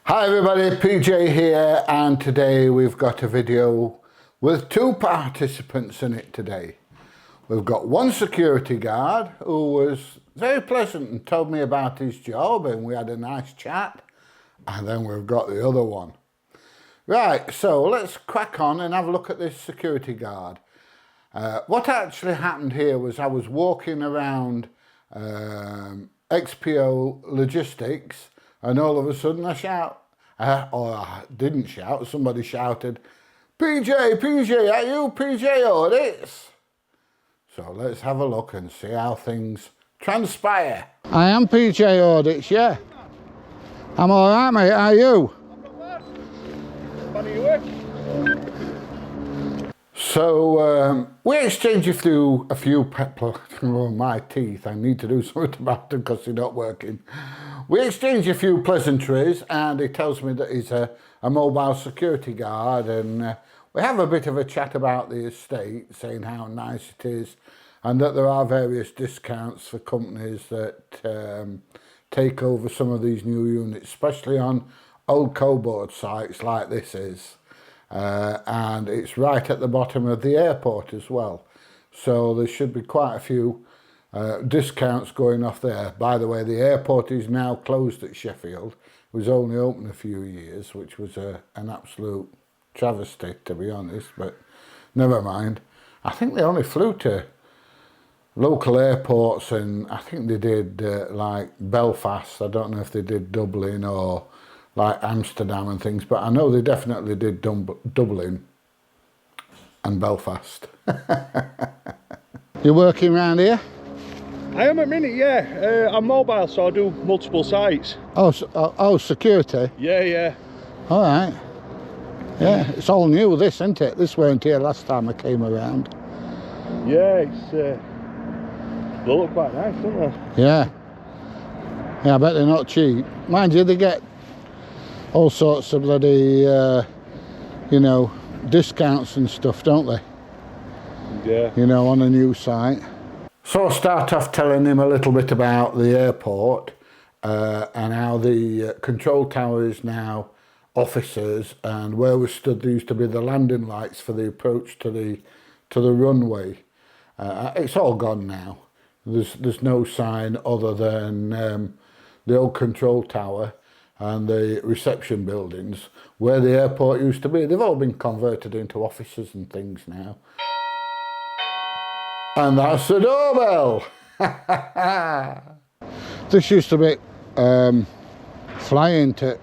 Hi everybody, PJ here, and today we've got a video with two participants in it today. We've got one security guard who was very pleasant and told me about his job, and we had a nice chat, and then we've got the other one. Right, so let's crack on and have a look at this security guard. What actually happened here was I was walking around XPO Logistics, and all of a sudden I shout, or I didn't shout, somebody shouted, PJ, are you PJ Audits? So let's have a look and see how things transpire. I am PJ Audits, yeah. I'm alright mate, how are you? I'm not bad. Funny you work. So we exchanged a few pepper. Oh, my teeth, I need to do something about them because they're not working. We exchanged a few pleasantries, and he tells me that he's a mobile security guard, and we have a bit of a chat about the estate, saying how nice it is, and that there are various discounts for companies that take over some of these new units, especially on old cobboard sites like this is. And it's right at the bottom of the airport as well, so there should be quite a few discounts going off there. By the way, the airport is now closed at Sheffield. It was only open a few years, which was an absolute travesty, to be honest, but never mind. I think they only flew to local airports, and I think they did like Belfast. I don't know if they did Dublin or like Amsterdam and things, but I know they definitely did Dublin and Belfast. You working around here? I am at minute, yeah. I'm mobile, so I do multiple sites. Oh, security? Yeah. All right. Yeah, it's all new this, isn't it? This weren't here last time I came around. Yeah, it's they look quite nice, don't they? Yeah. Yeah, I bet they're not cheap. Mind you, they get all sorts of bloody, you know, discounts and stuff, don't they? Yeah. You know, on a new site. So I'll start off telling him a little bit about the airport and how the control tower is now officers, and where we stood there used to be the landing lights for the approach to the runway. It's all gone now. There's no sign other than the old control tower and the reception buildings where the airport used to be. They've all been converted into offices and things now. And that's the doorbell. This used to be flying to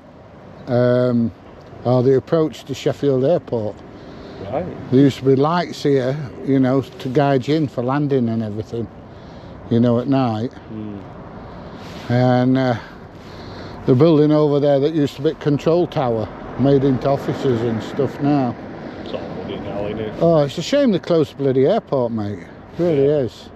or the approach to Sheffield Airport. Right. There used to be lights here, you know, to guide you in for landing and everything, you know, at night. And the building over there that used to be control tower, made into offices and stuff now. It's all bloody now, isn't it? Oh, it's a shame they closed the bloody airport, mate. It really is.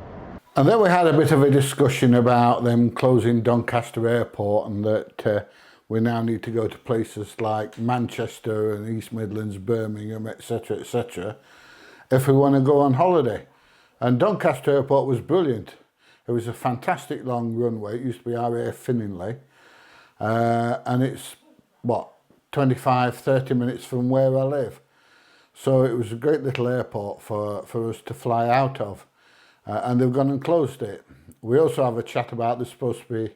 And then we had a bit of a discussion about them closing Doncaster Airport, and that we now need to go to places like Manchester and East Midlands, Birmingham, etc., if we want to go on holiday. And Doncaster Airport was brilliant. It was a fantastic long runway. It used to be RAF Finningley. And it's, what, 25-30 minutes from where I live. So it was a great little airport for us to fly out of. And they've gone and closed it. We also have a chat about they're supposed to be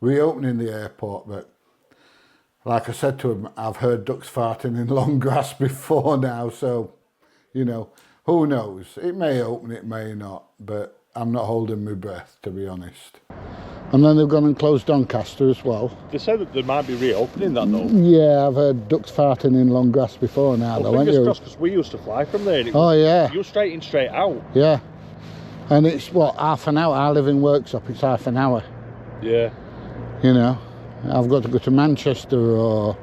reopening the airport, but like I said to him, I've heard ducks farting in long grass before now, so, you know, who knows? It may open, it may not, but I'm not holding my breath, to be honest. And then they've gone and closed Doncaster as well. They said that they might be reopening that though. Yeah, I've heard ducks farting in long grass before now. Well, fingers crossed, because we used to fly from there. And yeah. You were straight in, straight out. Yeah. And it's, what, half an hour? I live in Worksop, it's half an hour. Yeah. You know, I've got to go to Manchester or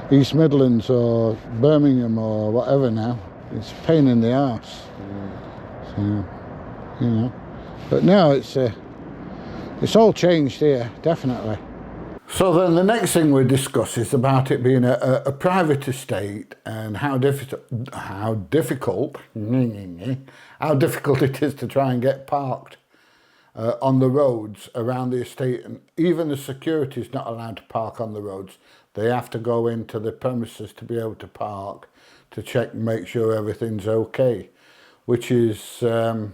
East Midlands or Birmingham or whatever now. It's a pain in the arse. So, you know. But no, it's all changed here, definitely. So then the next thing we discuss is about it being a private estate, and how difficult it is to try and get parked on the roads around the estate, and even the security is not allowed to park on the roads. they have to go into the premises to be able to park, to check and make sure everything's okay, which is, I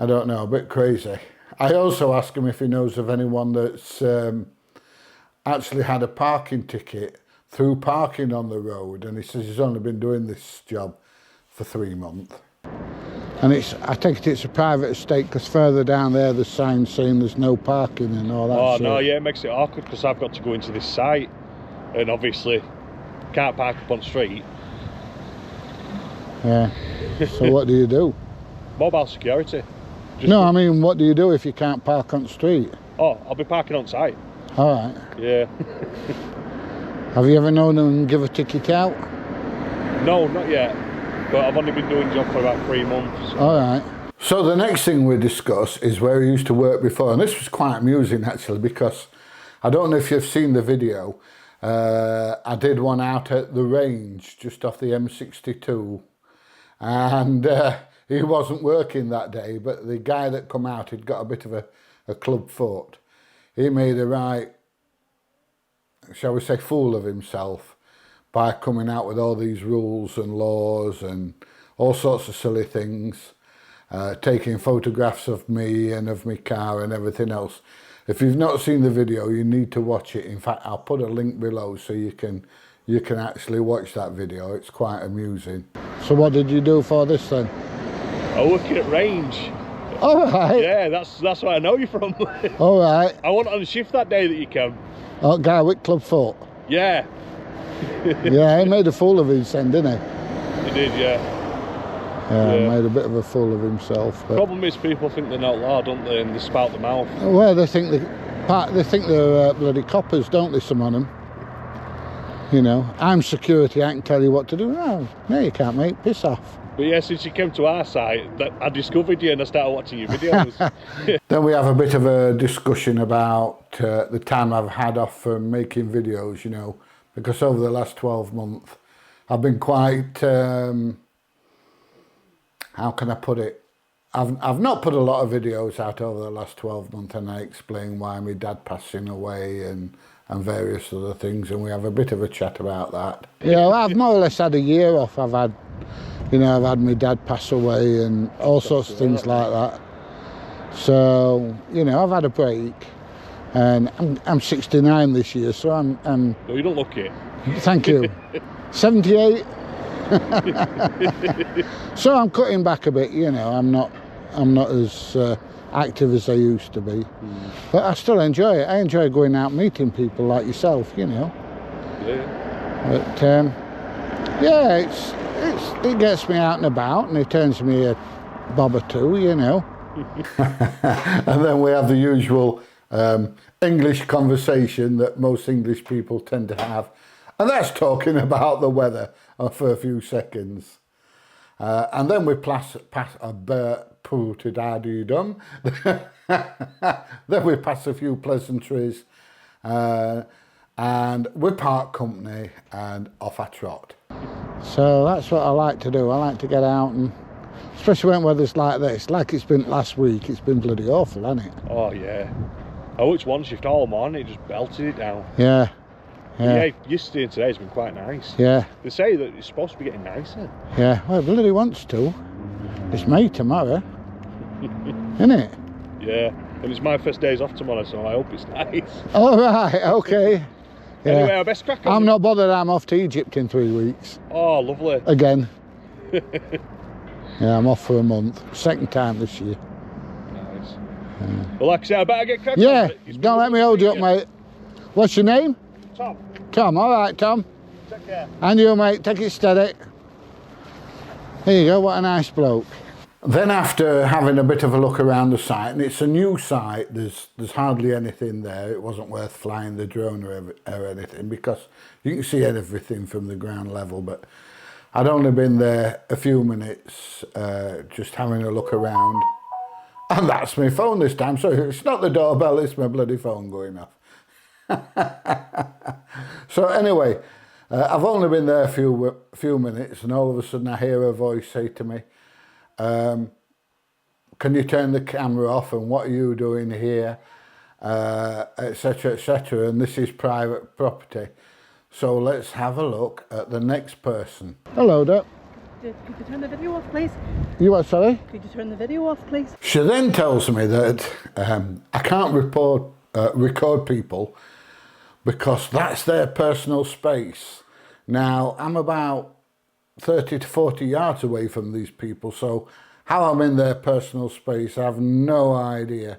don't know, a bit crazy. I also asked him if he knows of anyone that's actually had a parking ticket through parking on the road, and he says he's only been doing this job for 3 months. And I take it's a private estate, because further down there there's signs saying there's no parking and all that. Oh no, yeah, it makes it awkward because I've got to go into this site and obviously can't park up on street. Yeah. So what do you do? Mobile security. No, I mean, what do you do if you can't park on street? Oh, I'll be parking on site. All right. Yeah. Have you ever known them give a ticket out? No, not yet. But I've only been doing the job for about 3 months. All right. So the next thing we discuss is where he used to work before. And this was quite amusing, actually, because I don't know if you've seen the video. I did one out at the range, just off the M62. And he wasn't working that day, but the guy that come out, he'd got a bit of a club foot. He made a right, shall we say, fool of himself by coming out with all these rules and laws and all sorts of silly things, taking photographs of me and of my car and everything else. If you've not seen the video, you need to watch it. In fact, I'll put a link below so you can actually watch that video. It's quite amusing. So what did you do for this then? I'm working at range. All right. Yeah, that's where I know you from. All right. I went on shift that day that you came. Oh, guy with club foot. Yeah. Yeah, he made a fool of himself, didn't he? He did, yeah. Yeah, he made a bit of a fool of himself. But... Problem is, people think they're not law, don't they? And they spout the mouth. Well, they think they're bloody coppers, don't they? Some of them. You know, I'm security. I can tell you what to do. Oh, no, you can't, mate. Piss off. But yeah, since you came to our site, I discovered you and I started watching your videos. Then we have a bit of a discussion about the time I've had off from making videos, you know, because over the last 12 months, I've been quite, how can I put it? I've not put a lot of videos out over the last 12 months, and I explain why my dad passing away and various other things, and we have a bit of a chat about that. Yeah, well, I've more or less had a year off. I've had my dad pass away and all sorts of things like that. So, you know, I've had a break, and I'm 69 this year, so I'm No, you don't look it. Thank you. 78. So I'm cutting back a bit, you know. I'm not as active as I used to be, but I still enjoy it. I enjoy going out meeting people like yourself, you know. Yeah. But yeah, it gets me out and about, and it turns me a bob or two, you know. And then we have the usual English conversation that most English people tend to have, and that's talking about the weather for a few seconds. And then we pass a then we pass a few pleasantries, and we part company and off I trot. So that's what I like to do. I like to get out, and especially when weather's like this, like it's been last week, it's been bloody awful, hasn't it? Oh yeah. I worked one shift all morning, it just belted it down. Yeah. Yeah, yesterday and today's been quite nice. Yeah. They say that it's supposed to be getting nicer. Yeah, well, it bloody wants to. It's May tomorrow, isn't it? Yeah, and it's my first days off tomorrow, so I hope it's nice. All right, okay. Yeah. Anyway, I best crack on. I'm not bothered. I'm off to Egypt in 3 weeks. Oh, lovely. Again. Yeah, I'm off for a month. Second time this year. Nice. Well, like I said, I better get cracking. Yeah, don't let me hold you up, mate. What's your name? Tom. Tom, all right, Tom. Take care. And you, mate, take it steady. There you go, what a nice bloke. Then after having a bit of a look around the site, and it's a new site, there's hardly anything there. It wasn't worth flying the drone or anything, because you can see everything from the ground level, but I'd only been there a few minutes, just having a look around. And that's my phone this time, so it's not the doorbell, it's my bloody phone going off. So anyway, I've only been there a few minutes, and all of a sudden I hear a voice say to me, can you turn the camera off, and what are you doing here? etc., etc., and this is private property. So let's have a look at the next person. Hello there. Could you turn the video off, please? You what, sorry? Could you turn the video off, please? She then tells me that I can't record people because that's their personal space. Now, I'm about 30 to 40 yards away from these people, so how I'm in their personal space, I have no idea.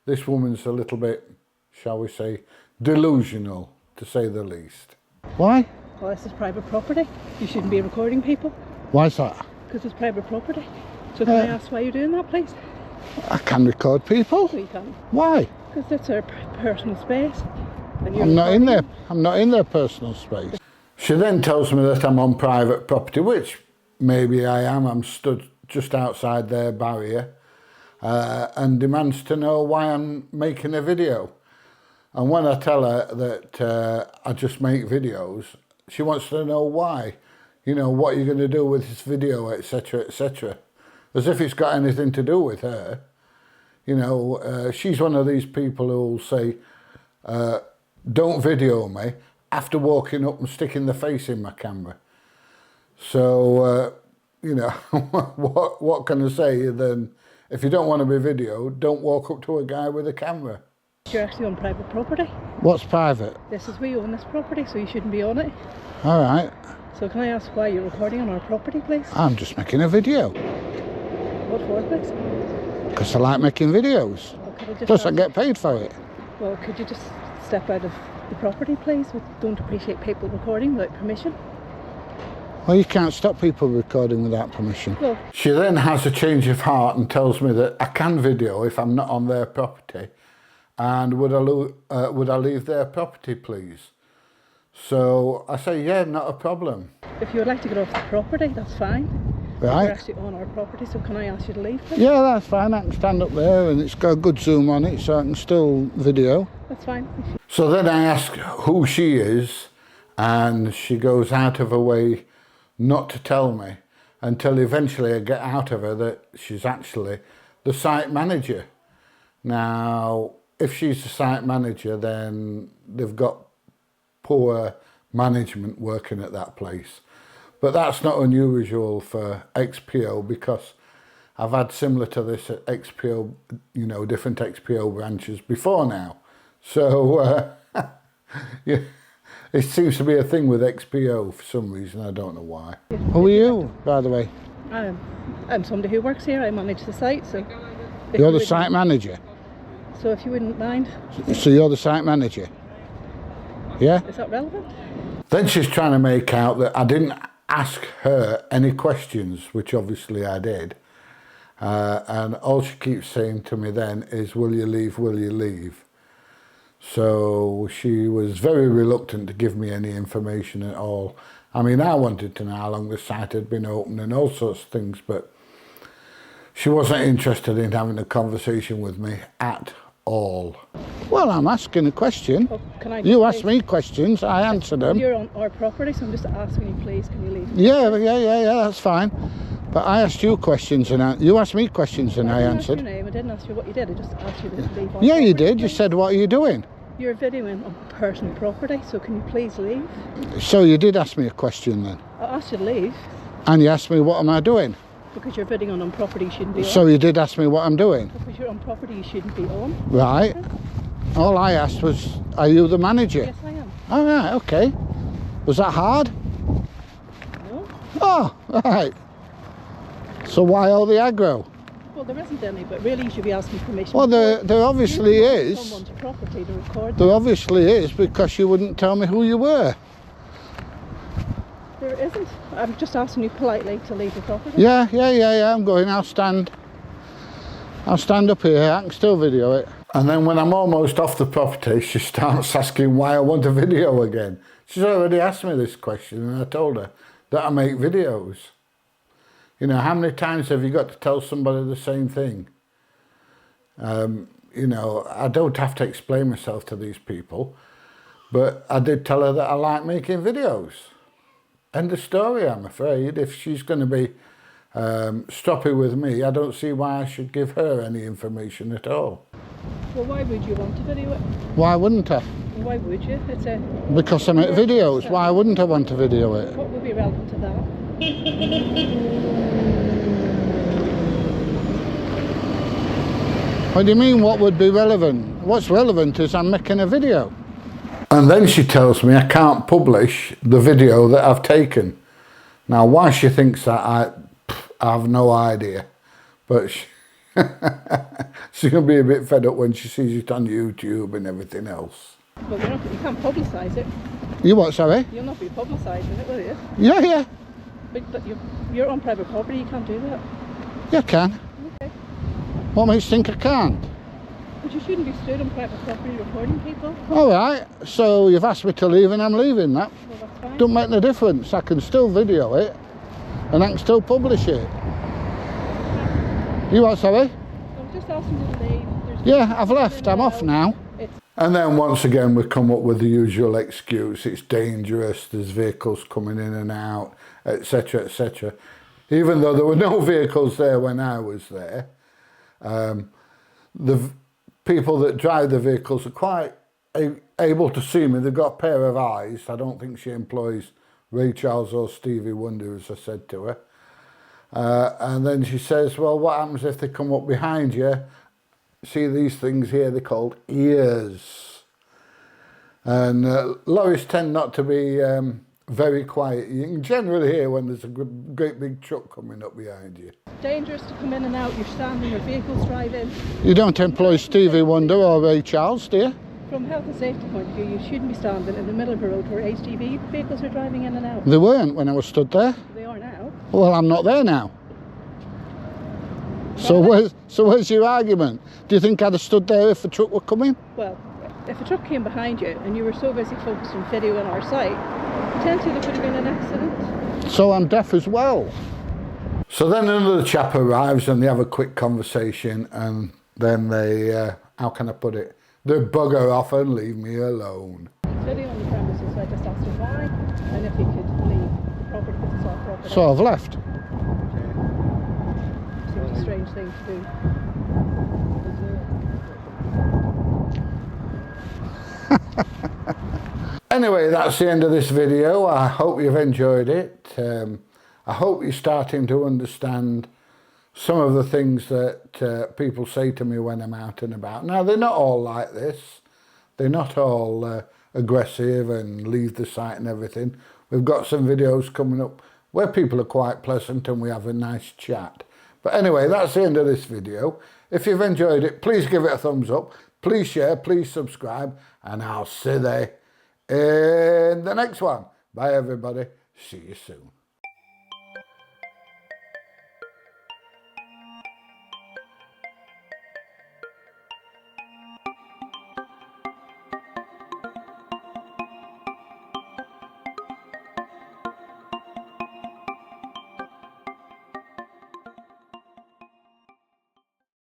This woman's a little bit, shall we say, delusional, to say the least. Why? Well, this is private property. You shouldn't be recording people. Why's that? Because it's private property. So can I ask why you're doing that, please? I can record people. No, you can't. Why? Because it's their personal space. And I'm not in their personal space. She then tells me that I'm on private property, which maybe I am. I'm stood just outside their barrier, and demands to know why I'm making a video. And when I tell her that I just make videos, she wants to know why. You know, what you're going to do with this video, etc., etc. As if it's got anything to do with her. You know, she's one of these people who will say, don't video me, after walking up and sticking the face in my camera. So, you know, what can I say? Then, if you don't want to be videoed, don't walk up to a guy with a camera. You're actually on private property. What's private? This is we own this property, so you shouldn't be on it. All right. So can I ask why you're recording on our property, please? I'm just making a video. What for, please? Because I like making videos. Well, Plus I get paid for it. Well, could you just step out of the property, please? We don't appreciate people recording without permission. Well, you can't stop people recording without permission. Well, she then has a change of heart and tells me that I can video if I'm not on their property. And would I leave their property, please? So I say, yeah, not a problem. If you would like to get off the property, that's fine. Right. You're actually on our property, so can I ask you to leave, please? Yeah, that's fine. I can stand up there and it's got a good zoom on it, so I can still video. That's fine. So then I ask who she is, and she goes out of her way not to tell me until eventually I get out of her that she's actually the site manager. Now, if she's the site manager, then they've got poor management working at that place. But that's not unusual for XPO, because I've had similar to this at XPO, you know, different XPO branches before now. So, yeah, it seems to be a thing with XPO for some reason, I don't know why. Who are you, by the way? I'm somebody who works here. I manage the site, so... You're the site manager? So if you wouldn't mind... So you're the site manager? Yeah? Is that relevant? Then she's trying to make out that I didn't ask her any questions, which obviously I did. And all she keeps saying to me then is, will you leave, will you leave? So she was very reluctant to give me any information at all. I mean, I wanted to know how long the site had been open and all sorts of things, but she wasn't interested in having a conversation with me at all. Well, I'm asking a question. Oh, you asked me questions, I answered them. You're on our property, so I'm just asking you, please, can you leave? Yeah, that's fine. But I asked you questions and you asked me questions and I answered. I didn't ask your name, I didn't ask you what you did, I just asked you to leave. Yeah, you did. You said, what are you doing? You're videoing on personal property, so can you please leave? So you did ask me a question then? I asked you to leave. And you asked me, what am I doing? Because you're videoing on property you shouldn't be on. So you did ask me what I'm doing? Because you're on property you shouldn't be on. Right. All I asked was, are you the manager? Yes, I am. All right, okay. Was that hard? No. Oh, right. So why all the aggro? Well, there isn't any, but really you should be asking permission. Well, there obviously is. Someone's property to record. There obviously is, because you wouldn't tell me who you were. There isn't. I'm just asking you politely to leave the property. Yeah, I'm going. I'll stand up here. I can still video it. And then when I'm almost off the property, she starts asking why I want a video again. She's already asked me this question, and I told her that I make videos. You know, how many times have you got to tell somebody the same thing? You know, I don't have to explain myself to these people, but I did tell her that I like making videos. End of story, I'm afraid. If she's going to be stroppy with me, I don't see why I should give her any information at all. Well, why would you want to video it? Why wouldn't I? Well, why would you? It's a... Because I make videos. Why wouldn't I want to video it? What would be relevant to that? What do you mean, what would be relevant? What's relevant is I'm making a video. And then she tells me I can't publish the video that I've taken. Now, why she thinks that, I have no idea. But she's going to be a bit fed up when she sees it on YouTube and everything else. But you can't publicise it. You what, sorry? You'll not be publicising it, will you? Yeah, yeah. But you're on private property, you can't do that. You can. Okay. What makes you think I can't? But you shouldn't be stood on private property recording people. All right, so you've asked me to leave and I'm leaving that. Well, that's fine. Don't make no difference. I can still video it and I can still publish it. You what, sorry? I was just asking you to leave. Yeah, I've left. I'm off now. And then once again we come up with the usual excuse. It's dangerous, there's vehicles coming in and out, etc, etc. Even though there were no vehicles there when I was there, the people that drive the vehicles are quite able to see me. They've got a pair of eyes. I don't think she employs Ray Charles or Stevie Wonder, as I said to her. And then she says, well, what happens if they come up behind you? See these things here, they're called ears. And lorries tend not to be very quiet. You can generally hear when there's a great big truck coming up behind you. Dangerous to come in and out, you're standing, your vehicles drive in. You don't employ Stevie Wonder or Ray Charles, do you? From a health and safety point of view, you shouldn't be standing in the middle of a road where HGV vehicles are driving in and out. They weren't when I was stood there. They are now. Well, I'm not there now. So where's your argument? Do you think I'd have stood there if a truck were coming? Well, if a truck came behind you and you were so busy focused on videoing our site, potentially there could have been an accident. So I'm deaf as well. So then another chap arrives and they have a quick conversation and then they, how can I put it? They bugger off and leave me alone. It's video on the premises, so I just asked him why and if he could leave the property because it's our property. So I've left. Seems a strange thing to do. Anyway, that's the end of this video. I hope you've enjoyed it. I hope you're starting to understand some of the things that people say to me when I'm out and about. Now, they're not all like this. They're not all aggressive and leave the site and everything. We've got some videos coming up where people are quite pleasant and we have a nice chat. But anyway, that's the end of this video. If you've enjoyed it, please give it a thumbs up. Please share, please subscribe, and I'll see you in the next one. Bye, everybody. See you soon.